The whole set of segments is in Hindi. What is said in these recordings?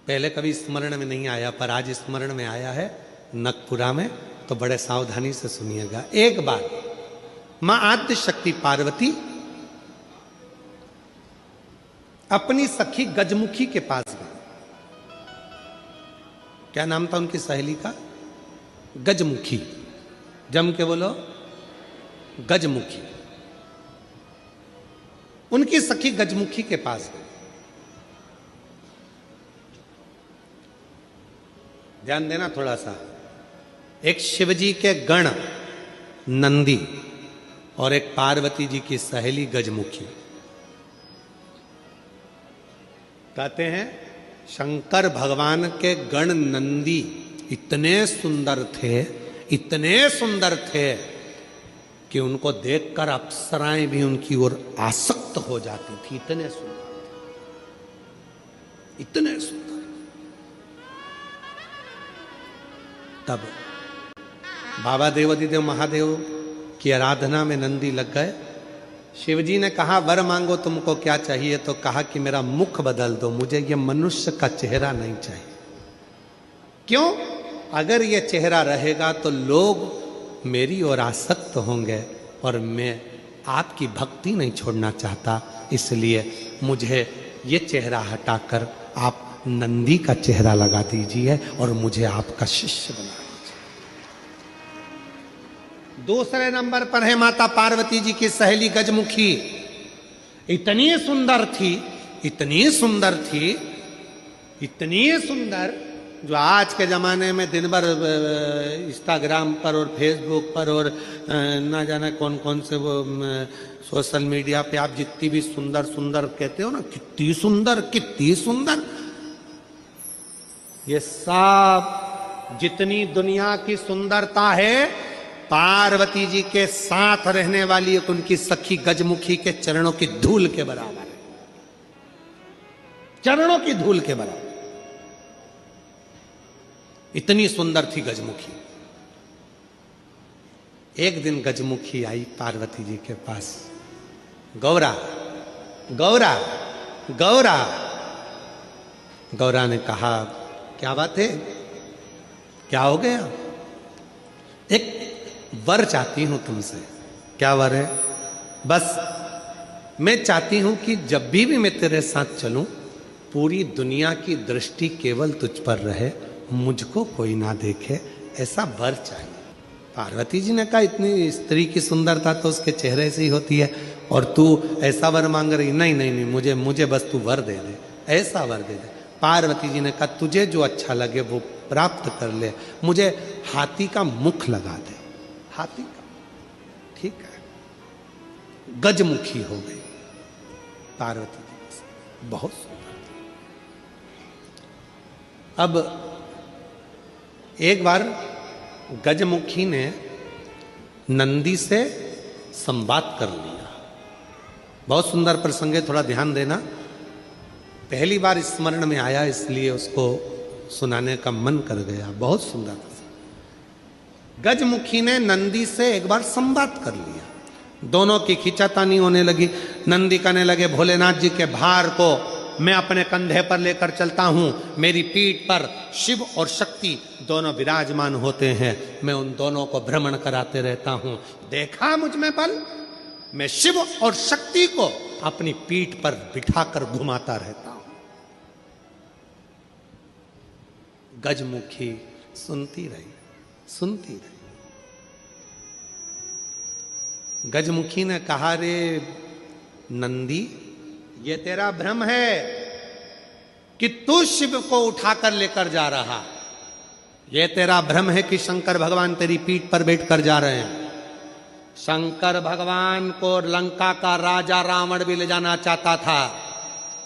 पहले कभी स्मरण में नहीं आया, पर आज स्मरण में आया है नखपुरा में, तो बड़े सावधानी से सुनिएगा। एक बार मां आद्य शक्ति पार्वती अपनी सखी गजमुखी के पास गई। क्या नाम था उनकी सहेली का? गजमुखी। जम के बोलो, गजमुखी। उनकी सखी गजमुखी के पास गई। ध्यान देना थोड़ा सा। एक शिवजी के गण नंदी और एक पार्वती जी की सहेली गजमुखी। कहते हैं शंकर भगवान के गण नंदी इतने सुंदर थे, इतने सुंदर थे कि उनको देखकर अप्सराएं भी उनकी ओर आसक्त हो जाती थी। इतने सुंदर थे, इतने सुंदर। तब बाबा देवादिदेव महादेव की आराधना में नंदी लग गए। शिवजी ने कहा वर मांगो तुमको क्या चाहिए, तो कहा कि मेरा मुख बदल दो, मुझे ये मनुष्य का चेहरा नहीं चाहिए। क्यों? अगर ये चेहरा रहेगा तो लोग मेरी ओर आसक्त होंगे और मैं आपकी भक्ति नहीं छोड़ना चाहता, इसलिए मुझे ये चेहरा हटाकर आप नंदी का चेहरा लगा दीजिए और मुझे आपका शिष्य बना दीजिए। दूसरे नंबर पर है माता पार्वती जी की सहेली गजमुखी। इतनी सुंदर थी, इतनी सुंदर थी, इतनी सुंदर, जो आज के ज़माने में दिन भर इंस्टाग्राम पर और फेसबुक पर और ना जाने कौन कौन से वो सोशल मीडिया पे आप जितनी भी सुंदर सुंदर कहते हो ना, कितनी सुंदर, कितनी सुंदर, ये सब जितनी दुनिया की सुंदरता है पार्वती जी के साथ रहने वाली एक उनकी सखी गजमुखी के चरणों की धूल के बराबर है। चरणों की धूल के बराबर। इतनी सुंदर थी गजमुखी। एक दिन गजमुखी आई पार्वती जी के पास। गौरा, गौरा, गौरा। गौरा ने कहा क्या बात है, क्या हो गया? एक वर चाहती हूं तुमसे। क्या वर है? बस मैं चाहती हूं कि जब भी मैं तेरे साथ चलूं पूरी दुनिया की दृष्टि केवल तुझ पर रहे, मुझको कोई ना देखे, ऐसा वर चाहिए। पार्वती जी ने कहा इतनी स्त्री की सुंदरता तो उसके चेहरे से ही होती है और तू ऐसा वर मांग रही? नहीं नहीं नहीं, मुझे बस तू वर दे दे, ऐसा वर दे दे। पार्वती जी ने कहा तुझे जो अच्छा लगे वो प्राप्त कर ले, मुझे हाथी का मुख लगा दे। हाथी का, ठीक है। गजमुखी हो गई पार्वती जी, बहुत सुंदर थी। अब एक बार गजमुखी ने नंदी से संवाद कर लिया। बहुत सुंदर प्रसंग है, थोड़ा ध्यान देना। पहली बार स्मरण में आया इसलिए उसको सुनाने का मन कर गया। बहुत सुंदर प्रसंग। गजमुखी ने नंदी से एक बार संवाद कर लिया। दोनों की खींचातानी होने लगी। नंदी कहने लगे भोलेनाथ जी के भार को मैं अपने कंधे पर लेकर चलता हूं, मेरी पीठ पर शिव और शक्ति दोनों विराजमान होते हैं, मैं उन दोनों को भ्रमण कराते रहता हूं। देखा मुझ में बल, मैं शिव और शक्ति को अपनी पीठ पर बिठाकर घुमाता रहता हूं। गजमुखी सुनती रही, सुनती रही। गजमुखी ने कहा रे नंदी, ये तेरा भ्रम है कि तू शिव को उठाकर लेकर जा रहा। ये तेरा भ्रम है कि शंकर भगवान तेरी पीठ पर बैठकर जा रहे हैं। शंकर भगवान को लंका का राजा रावण भी ले जाना चाहता था,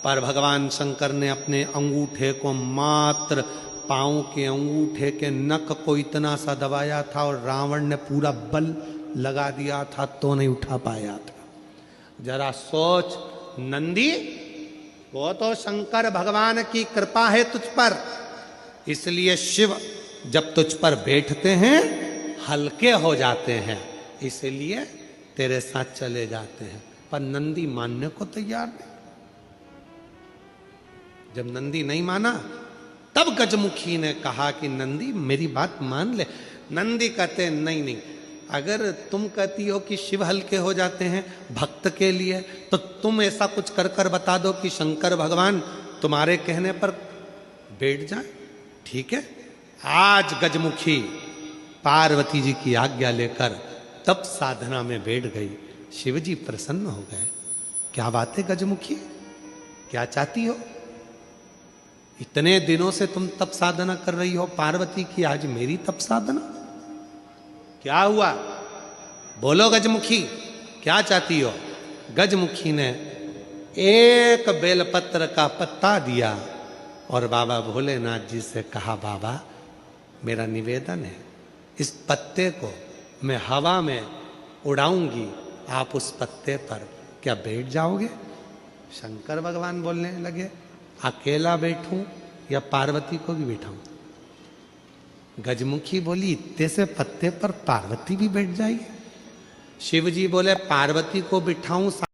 पर भगवान शंकर ने अपने अंगूठे को, मात्र पांव के अंगूठे के नख को इतना सा दबाया था और रावण ने पूरा बल लगा दिया था तो नहीं उठा पाया था। जरा सोच नंदी, वो तो शंकर भगवान की कृपा है तुझ पर, इसलिए शिव जब तुझ पर बैठते हैं हल्के हो जाते हैं, इसलिए तेरे साथ चले जाते हैं। पर नंदी मानने को तैयार नहीं। जब नंदी नहीं माना तब गजमुखी ने कहा कि नंदी मेरी बात मान ले। नंदी कहते नहीं नहीं, अगर तुम कहती हो कि शिव हल्के हो जाते हैं भक्त के लिए, तो तुम ऐसा कुछ कर कर बता दो कि शंकर भगवान तुम्हारे कहने पर बैठ जाए। ठीक है, आज गजमुखी पार्वती जी की आज्ञा लेकर तब साधना में बैठ गई। शिव जी प्रसन्न हो गए। क्या बात है गजमुखी, क्या चाहती हो? इतने दिनों से तुम तप साधना कर रही हो पार्वती की, आज मेरी तप साधना? क्या हुआ? बोलो गजमुखी, क्या चाहती हो? गजमुखी ने एक बेलपत्र का पत्ता दिया और बाबा भोलेनाथ जी से कहा, बाबा मेरा निवेदन है, इस पत्ते को मैं हवा में उड़ाऊंगी, आप उस पत्ते पर क्या बैठ जाओगे? शंकर भगवान बोलने लगे, अकेला बैठूं या पार्वती को भी बैठाऊं? गजमुखी बोली, इतने से पत्ते पर पार्वती भी बैठ जाएगी? शिव जी बोले, पार्वती को बिठाऊं